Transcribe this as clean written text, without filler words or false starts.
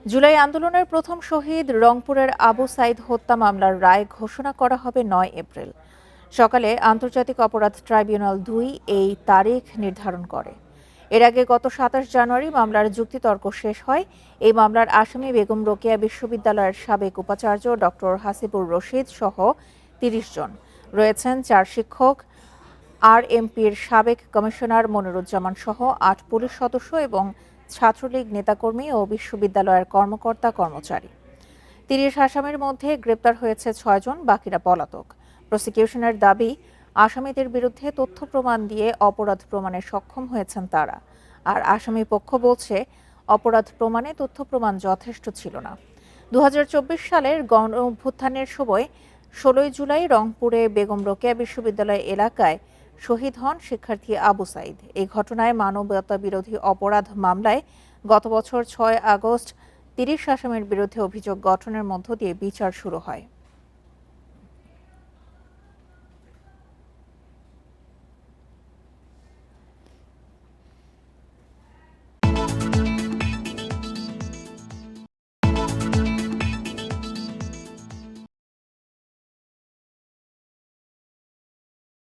জুলাই আন্দোলনের প্রথম শহীদ রংপুরের আবু সাইদ হত্যা মামলার রায় ঘোষণা করা হবে ৯ এপ্রিল। সকালে আন্তর্জাতিক অপরাধ ট্রাইব্যুনাল ২ এই তারিখ নির্ধারণ করে। এর আগে গত ২৭ জানুয়ারি মামলার যুক্তিতর্ক শেষ হয়। এই মামলার আসামি বেগম রোকেয়া বিশ্ববিদ্যালয়ের সাবেক উপাচার্য ডক্টর হাসিবুর রশিদ সহ ৩০ জন। রয়েছেন ৪ শিক্ষক, আরএমপির সাবেক কমিশনার মনিরুজ্জামান সহ ৮ পুলিশ সদস্য এবং ছাত্রলীগ নেতাকর্মী ও বিশ্ববিদ্যালয়ের কর্মকর্তা-কর্মচারী। ৩০ আসামির মধ্যে গ্রেপ্তার হয়েছে ৬ জন, বাকিরা পলাতক। প্রসিকিউশনের দাবি, আসামিদের বিরুদ্ধে তথ্য প্রমাণ দিয়ে অপরাধ প্রমাণে সক্ষম হয়েছেন তারা। আর আসামি পক্ষ বলছে, অপরাধ প্রমাণে তথ্য প্রমাণ যথেষ্ট ছিল না। ২০২৪ সালের গণ অভ্যুত্থানের সময় ১৬ জুলাই রংপুরে বেগম রোকেয়া বিশ্ববিদ্যালয় এলাকায় শহীদ হন শিক্ষার্থী আবু সাইদ। এই ঘটনায় মানবতাবিরোধী অপরাধ মামলায় গত বছর ৬ আগস্ট ৩০ আসামির বিরুদ্ধে অভিযোগ গঠনের মধ্য দিয়ে বিচার শুরু হয়।